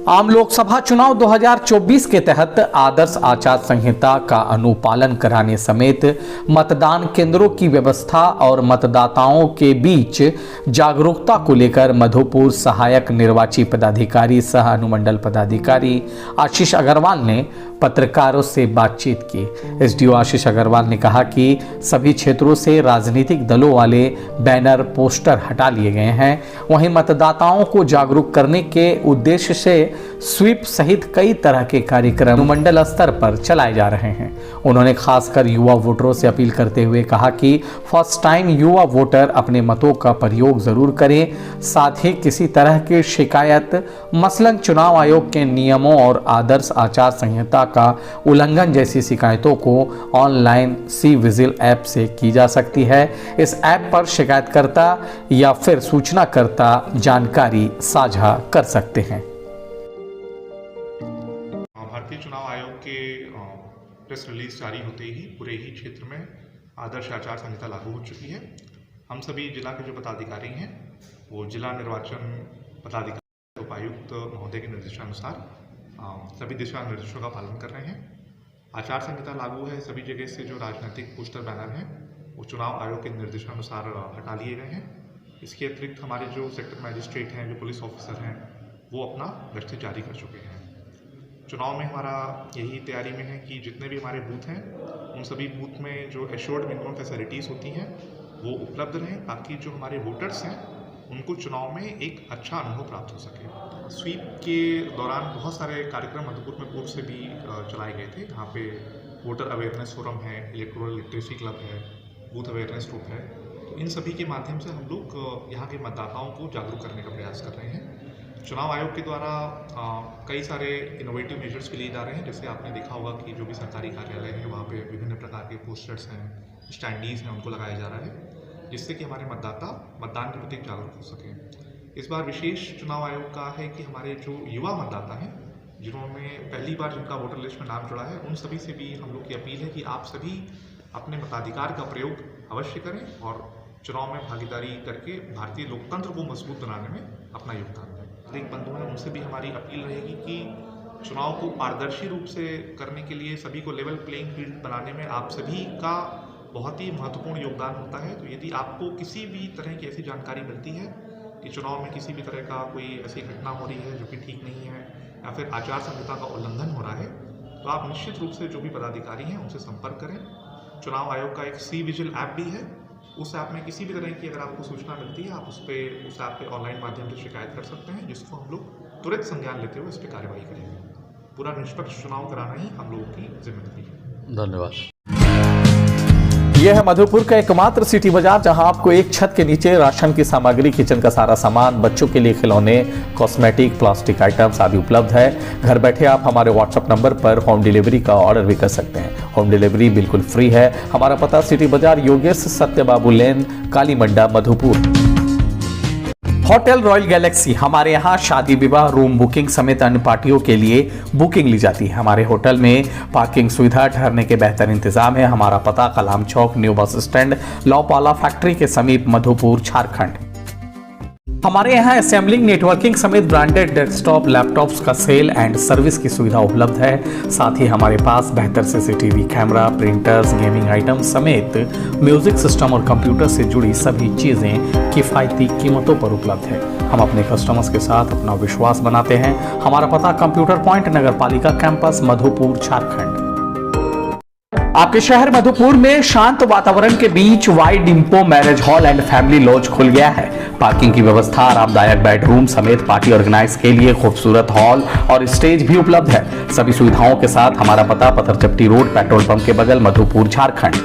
आम लोकसभा चुनाव 2024 के तहत आदर्श आचार संहिता का अनुपालन कराने समेत मतदान केंद्रों की व्यवस्था और मतदाताओं के बीच जागरूकता को लेकर मधुपुर सहायक निर्वाची पदाधिकारी सह अनुमंडल पदाधिकारी आशीष अग्रवाल ने पत्रकारों से बातचीत की। एसडीओ आशीष अग्रवाल ने कहा कि सभी क्षेत्रों से राजनीतिक दलों वाले बैनर पोस्टर हटा लिए गए हैं। वहीं मतदाताओं को जागरूक करने के उद्देश्य से स्वीप सहित कई तरह के कार्यक्रम अनुमंडल स्तर पर चलाए जा रहे हैं। उन्होंने खासकर युवा वोटरों से अपील करते हुए कहा कि फर्स्ट टाइम युवा वोटर अपने मतों का प्रयोग जरूर करें। साथ ही किसी तरह की शिकायत मसलन चुनाव आयोग के नियमों और आदर्श आचार संहिता का उल्लंघन जैसी शिकायतों को ऑनलाइन सी विजिल ऐप से की जा सकती है। इस ऐप पर शिकायतकर्ता या फिर सूचनाकर्ता जानकारी साझा कर सकते हैं। भारतीय चुनाव आयोग के प्रेस रिलीज जारी होते ही पूरे ही क्षेत्र में आदर्श आचार संहिता लागू हो चुकी है। हम सभी जिला के जो पदाधिकारी हैं वो जिला निर्वाचन पदाधिकारी उपायुक्त महोदय के निर्देशानुसार सभी दिशा निर्देशों का पालन कर रहे हैं। आचार संहिता लागू है। सभी जगह से जो राजनीतिक पोस्टर बैनर हैं वो चुनाव आयोग के निर्देशानुसार हटा लिए गए हैं। इसके अतिरिक्त हमारे जो सेक्टर मजिस्ट्रेट हैं, जो पुलिस ऑफिसर हैं, वो अपना गश्ती जारी कर चुके हैं। चुनाव में हमारा यही तैयारी में है कि जितने भी हमारे बूथ हैं उन सभी बूथ में जो एश्योर्ड मिनिमम फैसिलिटीज़ होती हैं वो उपलब्ध रहें, ताकि जो हमारे वोटर्स हैं उनको चुनाव में एक अच्छा अनुभव प्राप्त हो सके। स्वीप के दौरान बहुत सारे कार्यक्रम मधुपुर में पूर्व से भी चलाए गए थे। यहाँ पे वोटर अवेयरनेस फोरम है, इलेक्टोरल लिटरेसी क्लब है, बूथ अवेयरनेस ग्रुप है। तो इन सभी के माध्यम से हम लोग यहाँ के मतदाताओं को जागरूक करने का प्रयास कर रहे हैं। चुनाव आयोग के द्वारा कई सारे इनोवेटिव मेजर्स भी लिए जा रहे हैं। जैसे आपने देखा होगा कि जो भी सरकारी कार्यालय है वहाँ पे विभिन्न प्रकार के पोस्टर्स हैं, स्टैंडीज़ हैं, उनको लगाया जा रहा है, जिससे कि हमारे मतदाता मतदान के प्रति जागरूक हो सकें। इस बार विशेष चुनाव आयोग का है कि हमारे जो युवा मतदाता हैं जिन्होंने पहली बार जिनका वोटर लिस्ट में नाम जुड़ा है, उन सभी से भी हम लोग की अपील है कि आप सभी अपने मताधिकार का प्रयोग अवश्य करें और चुनाव में भागीदारी करके भारतीय लोकतंत्र को मजबूत बनाने में अपना योगदान दें। नागरिक बंधु हैं, उनसे भी हमारी अपील रहेगी कि चुनाव को पारदर्शी रूप से करने के लिए सभी को लेवल प्लेइंग फील्ड बनाने में आप सभी का बहुत ही महत्वपूर्ण योगदान होता है। तो यदि आपको किसी भी तरह की ऐसी जानकारी मिलती है कि चुनाव में किसी भी तरह का कोई ऐसी घटना हो रही है जो कि ठीक नहीं है या फिर आचार संहिता का उल्लंघन हो रहा है, तो आप निश्चित रूप से जो भी पदाधिकारी हैं उनसे संपर्क करें। चुनाव आयोग का एक सी विजिल ऐप भी है। उस ऐप में किसी भी तरह की अगर आपको सूचना मिलती है आप उस ऐप पे ऑनलाइन माध्यम से शिकायत कर सकते हैं, जिसको हम लोग तुरंत संज्ञान लेते हुए इस पर कार्रवाई करेंगे। पूरा निष्पक्ष चुनाव कराना ही हम लोगों की जिम्मेदारी है। धन्यवाद। यह है मधुपुर का एकमात्र सिटी बाजार, जहां आपको एक छत के नीचे राशन की सामग्री, किचन का सारा सामान, बच्चों के लिए खिलौने, कॉस्मेटिक, प्लास्टिक आइटम्स आदि उपलब्ध है। घर बैठे आप हमारे व्हाट्सएप नंबर पर होम डिलीवरी का ऑर्डर भी कर सकते हैं। होम डिलीवरी बिल्कुल फ्री है। हमारा पता सिटी बाजार, योगेश सत्यबाबू लेन, काली मंडा, मधुपुर। होटल रॉयल गैलेक्सी, हमारे यहाँ शादी विवाह, रूम बुकिंग समेत अन्य पार्टियों के लिए बुकिंग ली जाती है। हमारे होटल में पार्किंग सुविधा, ठहरने के बेहतर इंतजाम है। हमारा पता कलाम चौक, न्यू बस स्टैंड, लौपाला फैक्ट्री के समीप, मधुपुर, झारखंड। हमारे यहाँ असेंबलिंग, नेटवर्किंग समेत ब्रांडेड डेस्कटॉप, लैपटॉप्स का सेल एंड सर्विस की सुविधा उपलब्ध है। साथ ही हमारे पास बेहतर CCTV camera, printers, gaming item समेत म्यूजिक सिस्टम और कंप्यूटर से जुड़ी सभी चीजें किफायती कीमतों पर उपलब्ध है। हम अपने कस्टमर्स के साथ अपना विश्वास बनाते हैं। हमारा पता कंप्यूटर पॉइंट, नगर पालिका कैंपस, मधुपुर, झारखंड। आपके शहर मधुपुर में शांत वातावरण के बीच वाइड इंपो marriage hall and family lodge खुल गया है। पार्किंग की व्यवस्था, आरामदायक बेडरूम समेत पार्टी ऑर्गेनाइज के लिए खूबसूरत हॉल और स्टेज भी उपलब्ध है। सभी सुविधाओं के साथ हमारा पता पत्थरचट्टी रोड, पेट्रोल पंप के बगल, मधुपुर, झारखंड।